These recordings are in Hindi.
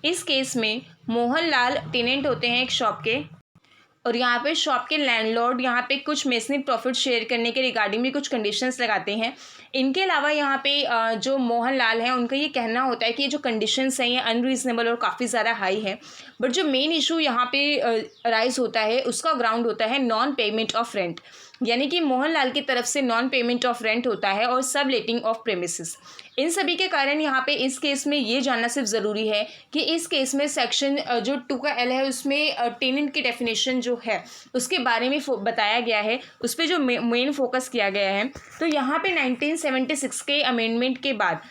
इस केस में मोहनलाल टेनेंट होते हैं एक शॉप के, और यहाँ पे शॉप के लैंडलॉर्ड यहाँ पे कुछ मेसनिक प्रॉफिट शेयर करने के रिगार्डिंग भी कुछ कंडीशंस लगाते हैं। इनके अलावा यहाँ पे जो मोहनलाल हैं उनका ये कहना होता है कि ये जो कंडीशंस हैं ये अनरीजनेबल और काफ़ी ज़्यादा हाई है। बट जो मेन इशू यहाँ पे राइज होता है उसका ग्राउंड होता है नॉन पेमेंट ऑफ रेंट, यानी कि मोहनलाल की तरफ से नॉन पेमेंट ऑफ रेंट होता है और सब लेटिंग ऑफ प्रेमिसेस। इन सभी के कारण यहाँ पे इस केस में ये जानना सिर्फ ज़रूरी है कि इस केस में सेक्शन जो 2L है उसमें टेनेंट की डेफिनेशन जो है उसके बारे में बताया गया है, उस पर जो मेन फोकस किया गया है। तो यहाँ पे 1976 के अमेंडमेंट के बाद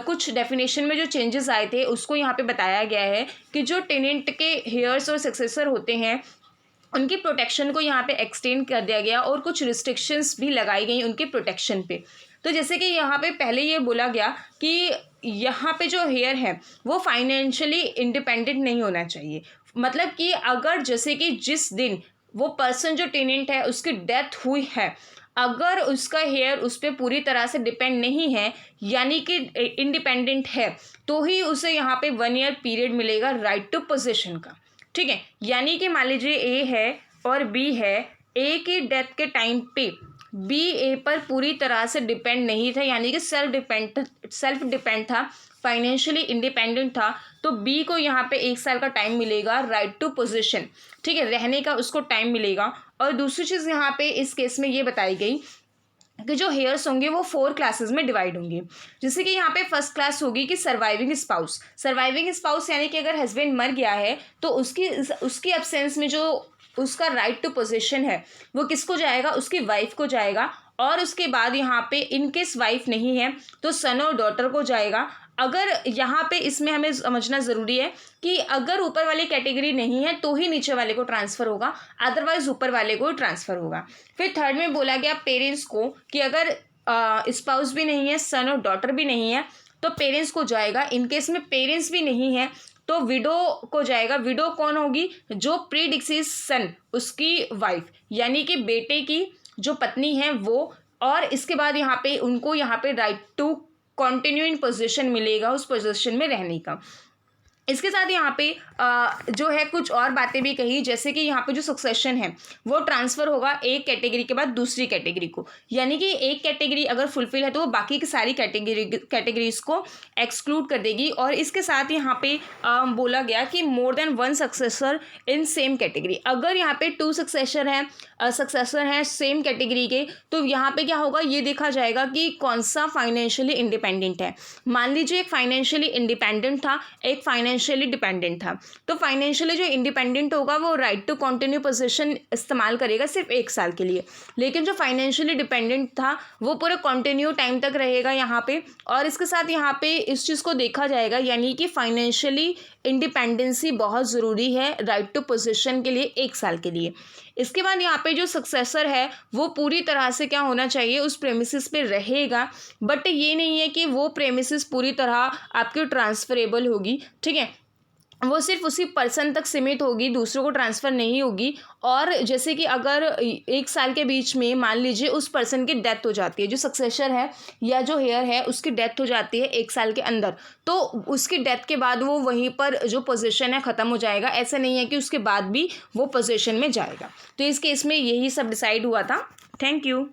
कुछ डेफिनेशन में जो चेंजेस आए थे उसको यहाँ पे बताया गया है कि जो टेनेंट के हेयर्स और सक्सेसर होते हैं उनकी प्रोटेक्शन को यहाँ पे एक्सटेंड कर दिया गया और कुछ रिस्ट्रिक्शंस भी लगाई गई उनके प्रोटेक्शन पे। तो जैसे कि यहाँ पे पहले ये बोला गया कि यहाँ पे जो हेयर है वो फाइनेंशियली इंडिपेंडेंट नहीं होना चाहिए। मतलब कि अगर जैसे कि जिस दिन वो पर्सन जो टेनेंट है उसकी डेथ हुई है, अगर उसका हेयर उस पर पूरी तरह से डिपेंड नहीं है यानी कि इंडिपेंडेंट है, तो ही उसे यहाँ पे 1 ईयर पीरियड मिलेगा राइट टू पोजीशन का। ठीक है, यानी कि मान लीजिए ए है और बी है, ए की डेथ के टाइम पे बी ए पर पूरी तरह से डिपेंड नहीं था, यानी कि सेल्फ डिपेंड था, फाइनेंशियली इंडिपेंडेंट था, तो बी को यहाँ पे 1 साल का टाइम मिलेगा राइट टू पोजीशन, ठीक है, रहने का उसको टाइम मिलेगा। और दूसरी चीज़ यहाँ पे इस केस में ये बताई गई कि जो हेयर्स होंगे वो 4 क्लासेस में डिवाइड होंगे। जैसे कि यहाँ पे फर्स्ट क्लास होगी कि सर्वाइविंग स्पाउस यानी कि अगर हस्बैंड मर गया है तो उसकी एब्सेंस में जो उसका राइट टू पोजीशन है वो किसको जाएगा, उसकी वाइफ को जाएगा। और उसके बाद यहाँ पे इनकेस वाइफ नहीं है तो सन और डॉटर को जाएगा। अगर यहाँ पे इसमें हमें समझना ज़रूरी है कि अगर ऊपर वाली कैटेगरी नहीं है तो ही नीचे वाले को ट्रांसफ़र होगा, अदरवाइज ऊपर वाले को ट्रांसफ़र होगा। फिर थर्ड में बोला गया पेरेंट्स को कि अगर स्पाउस भी नहीं है, सन और डॉटर भी नहीं है तो पेरेंट्स को जाएगा। इनकेस में पेरेंट्स भी नहीं है तो विडो को जाएगा। विडो कौन होगी, जो प्रीडिक्सिस सन उसकी वाइफ यानी कि बेटे की जो पत्नी है वो। और इसके बाद यहाँ पे उनको यहाँ पे right to continue in position मिलेगा, उस पोजीशन में रहने का। इसके साथ यहाँ पे जो है कुछ और बातें भी कही, जैसे कि यहाँ पे जो सक्सेशन है वो ट्रांसफ़र होगा एक कैटेगरी के बाद दूसरी कैटेगरी को, यानी कि एक कैटेगरी अगर फुलफिल है तो वो बाकी की सारी कैटेगरीज को एक्सक्लूड कर देगी। और इसके साथ यहाँ पे बोला गया कि more than 1 successor in same category, अगर यहाँ पे 2 सक्सेसर हैं सेम कैटेगरी के, तो यहाँ पे क्या होगा ये देखा जाएगा कि कौन सा फाइनेंशियली इंडिपेंडेंट है। मान लीजिए एक फाइनेंशियली इंडिपेंडेंट था, एक फाइनेंशियली डिपेंडेंट था, तो फाइनेंशियली जो इंडिपेंडेंट होगा वो राइट टू कंटिन्यू पोजीशन इस्तेमाल करेगा सिर्फ 1 साल के लिए, लेकिन जो फाइनेंशियली डिपेंडेंट था वो पूरे कंटिन्यू टाइम तक रहेगा यहाँ पे। और इसके साथ यहाँ पे इस चीज़ को देखा जाएगा यानी कि फाइनेंशियली इंडिपेंडेंसी बहुत ज़रूरी है राइट टू पोजीशन के लिए 1 साल के लिए। इसके बाद यहाँ पे जो सक्सेसर है वो पूरी तरह से क्या होना चाहिए, उस प्रेमिसेस पे रहेगा, बट ये नहीं है कि वो प्रेमिसेस पूरी तरह आपकी ट्रांसफरेबल होगी। ठीक है, वो सिर्फ उसी पर्सन तक सीमित होगी, दूसरों को ट्रांसफ़र नहीं होगी। और जैसे कि अगर 1 साल के बीच में मान लीजिए उस पर्सन की डेथ हो जाती है, जो सक्सेसर है या जो हेयर है उसकी डेथ हो जाती है 1 साल के अंदर, तो उसकी डेथ के बाद वो वहीं पर जो पोजीशन है ख़त्म हो जाएगा। ऐसा नहीं है कि उसके बाद भी वो पोजीशन में जाएगा। तो इस केस में यही सब डिसाइड हुआ था। Thank you.